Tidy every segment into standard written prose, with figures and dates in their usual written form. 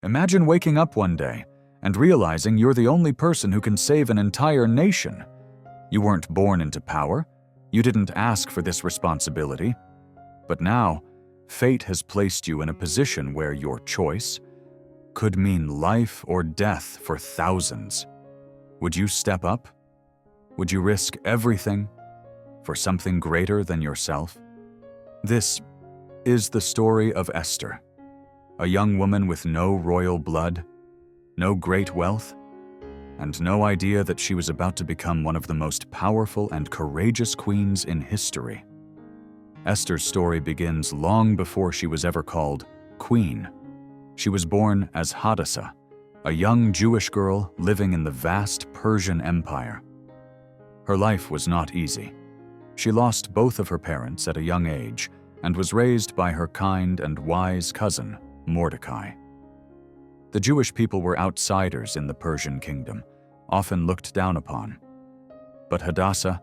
Imagine waking up one day and realizing you're the only person who can save an entire nation. You weren't born into power. You didn't ask for this responsibility. But now, fate has placed you in a position where your choice could mean life or death for thousands. Would you step up? Would you risk everything for something greater than yourself? This is the story of Esther, a young woman with no royal blood, no great wealth, and no idea that she was about to become one of the most powerful and courageous queens in history. Esther's story begins long before she was ever called queen. She was born as Hadassah, a young Jewish girl living in the vast Persian Empire. Her life was not easy. She lost both of her parents at a young age and was raised by her kind and wise cousin, Mordecai. The Jewish people were outsiders in the Persian kingdom, often looked down upon. But Hadassah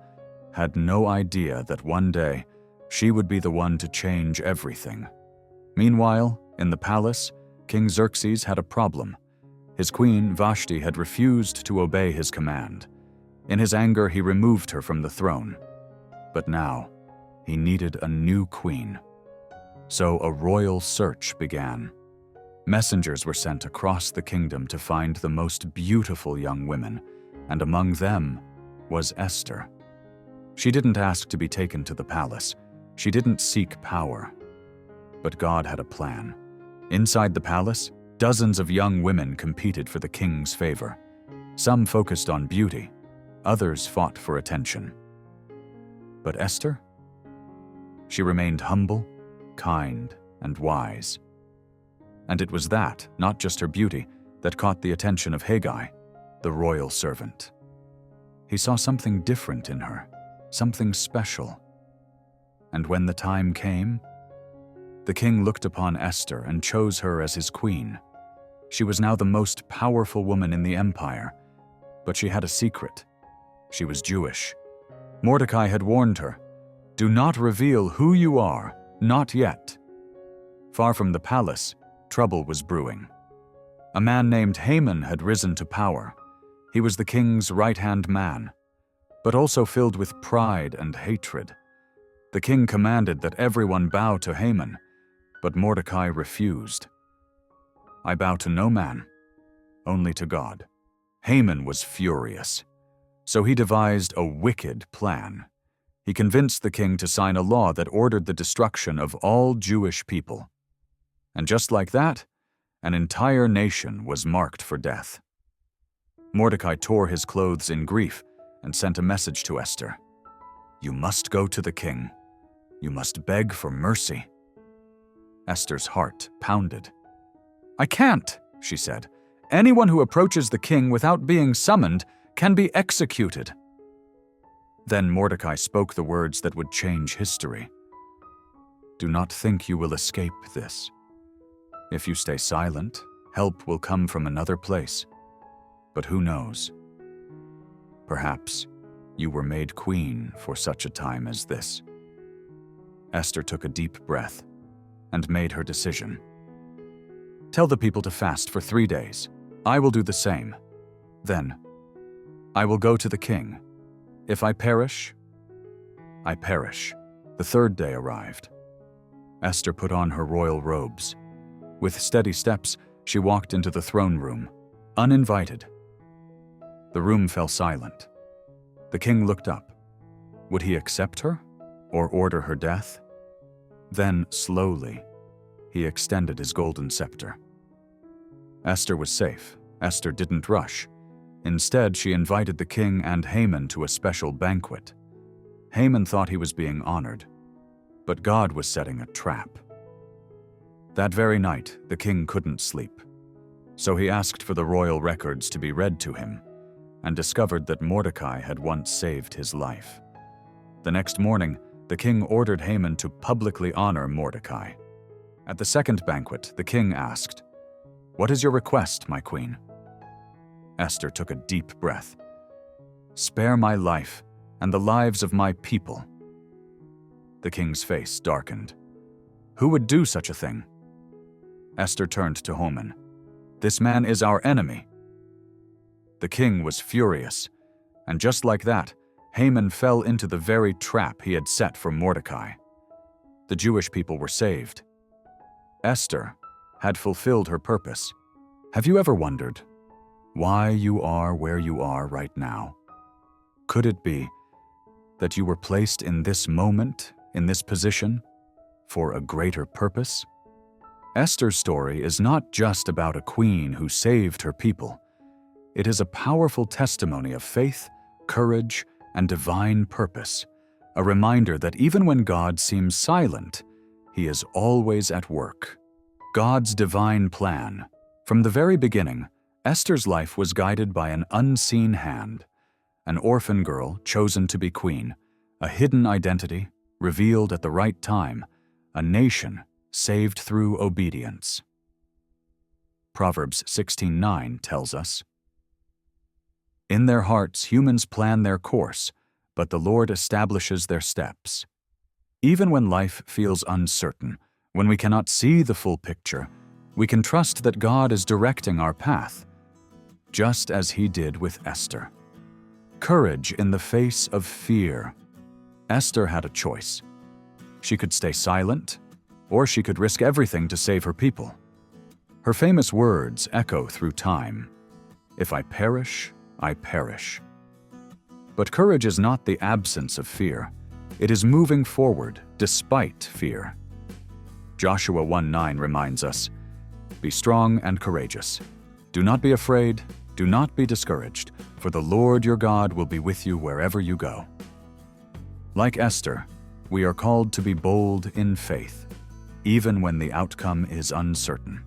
had no idea that one day she would be the one to change everything. Meanwhile, in the palace, King Xerxes had a problem. His queen, Vashti, had refused to obey his command. In his anger, he removed her from the throne. But now, he needed a new queen. So a royal search began. Messengers were sent across the kingdom to find the most beautiful young women, and among them was Esther. She didn't ask to be taken to the palace. She didn't seek power. But God had a plan. Inside the palace, dozens of young women competed for the king's favor. Some focused on beauty, others fought for attention. But Esther? She remained humble, kind, and wise. And it was that, not just her beauty, that caught the attention of Haggai, the royal servant. He saw something different in her, something special. And when the time came, the king looked upon Esther and chose her as his queen. She was now the most powerful woman in the empire, but she had a secret. She was Jewish. Mordecai had warned her, "Do not reveal who you are, not yet." Far from the palace, trouble was brewing. A man named Haman had risen to power. He was the king's right-hand man, but also filled with pride and hatred. The king commanded that everyone bow to Haman, but Mordecai refused. "I bow to no man, only to God." Haman was furious, so he devised a wicked plan. He convinced the king to sign a law that ordered the destruction of all Jewish people. And just like that, an entire nation was marked for death. Mordecai tore his clothes in grief and sent a message to Esther. "You must go to the king. You must beg for mercy." Esther's heart pounded. "I can't," she said. "Anyone who approaches the king without being summoned can be executed." Then Mordecai spoke the words that would change history. "Do not think you will escape this. If you stay silent, help will come from another place. But who knows? Perhaps you were made queen for such a time as this." Esther took a deep breath and made her decision. "Tell the people to fast for 3 days. I will do the same. Then, I will go to the king. If I perish, I perish." The 3rd day arrived. Esther put on her royal robes. With steady steps, she walked into the throne room, uninvited. The room fell silent. The king looked up. Would he accept her or order her death? Then, slowly, he extended his golden scepter. Esther was safe. Esther didn't rush. Instead, she invited the king and Haman to a special banquet. Haman thought he was being honored, but God was setting a trap. That very night, the king couldn't sleep. So he asked for the royal records to be read to him, and discovered that Mordecai had once saved his life. The next morning, the king ordered Haman to publicly honor Mordecai. At the second banquet, the king asked, "What is your request, my queen?" Esther took a deep breath. "Spare my life and the lives of my people." The king's face darkened. Who would do such a thing? Esther turned to Haman. This man is our enemy." The king was furious, and just like that, Haman fell into the very trap he had set for Mordecai. The Jewish people were saved. Esther had fulfilled her purpose. Have you ever wondered why you are where you are right now? Could it be that you were placed in this moment, in this position, for a greater purpose? Esther's story is not just about a queen who saved her people. It is a powerful testimony of faith, courage, and divine purpose, a reminder that even when God seems silent, He is always at work. God's divine plan. From the very beginning, Esther's life was guided by an unseen hand, an orphan girl chosen to be queen, a hidden identity revealed at the right time, a nation saved through obedience. Proverbs 16:9 tells us, "In their hearts humans plan their course, but the Lord establishes their steps." Even when life feels uncertain, when we cannot see the full picture, we can trust that God is directing our path, just as He did with Esther. Courage in the face of fear. Esther had a choice. She could stay silent, or she could risk everything to save her people. Her famous words echo through time, "If I perish, I perish." But courage is not the absence of fear. It is moving forward despite fear. Joshua 1:9 reminds us, "Be strong and courageous. Do not be afraid, do not be discouraged, for the Lord your God will be with you wherever you go." Like Esther, we are called to be bold in faith, even when the outcome is uncertain.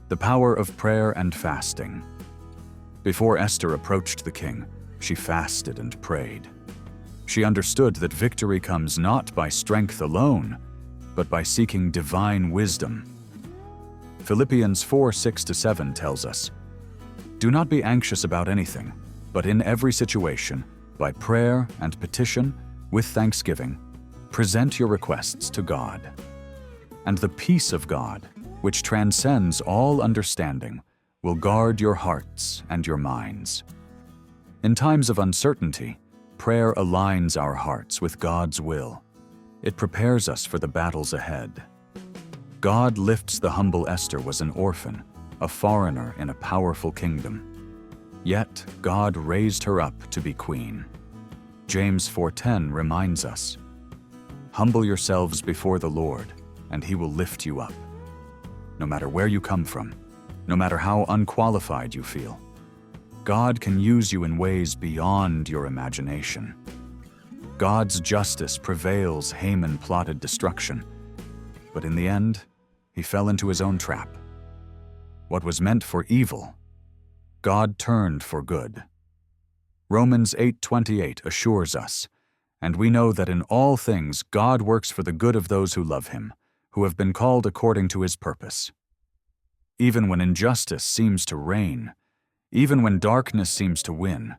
The power of prayer and fasting. Before Esther approached the king, she fasted and prayed. She understood that victory comes not by strength alone, but by seeking divine wisdom. Philippians 4:6-7 tells us, "Do not be anxious about anything, but in every situation, by prayer and petition, with thanksgiving, present your requests to God. And the peace of God, which transcends all understanding, will guard your hearts and your minds." In times of uncertainty, prayer aligns our hearts with God's will. It prepares us for the battles ahead. God lifts the humble Esther was an orphan, a foreigner in a powerful kingdom. Yet God raised her up to be queen. James 4:10 reminds us, "Humble yourselves before the Lord, and He will lift you up." No matter where you come from, no matter how unqualified you feel, God can use you in ways beyond your imagination. God's justice prevails. Haman plotted destruction, but in the end, he fell into his own trap. What was meant for evil, God turned for good. Romans 8:28 assures us, "And we know that in all things God works for the good of those who love Him, who have been called according to His purpose." Even when injustice seems to reign, even when darkness seems to win,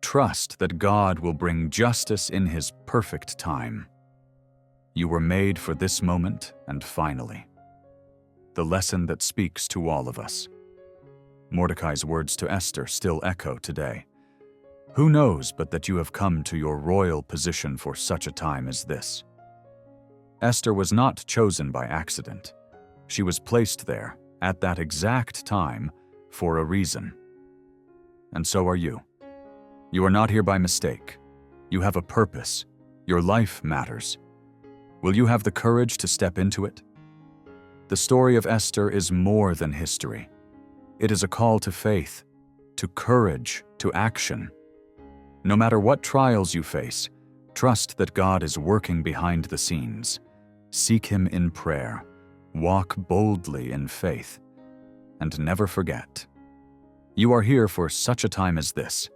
trust that God will bring justice in His perfect time. You were made for this moment, and finally, the lesson that speaks to all of us. Mordecai's words to Esther still echo today. Who knows but that you have come to your royal position for such a time as this? Esther was not chosen by accident. She was placed there, at that exact time, for a reason. And so are you. You are not here by mistake. You have a purpose. Your life matters. Will you have the courage to step into it? The story of Esther is more than history. It is a call to faith, to courage, to action. No matter what trials you face, trust that God is working behind the scenes. Seek Him in prayer. Walk boldly in faith. And never forget, you are here for such a time as this.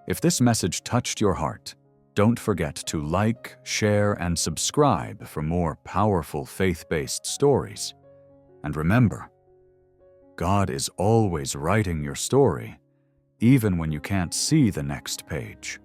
If this message touched your heart, don't forget to like, share, and subscribe for more powerful faith-based stories. And remember, God is always writing your story, even when you can't see the next page.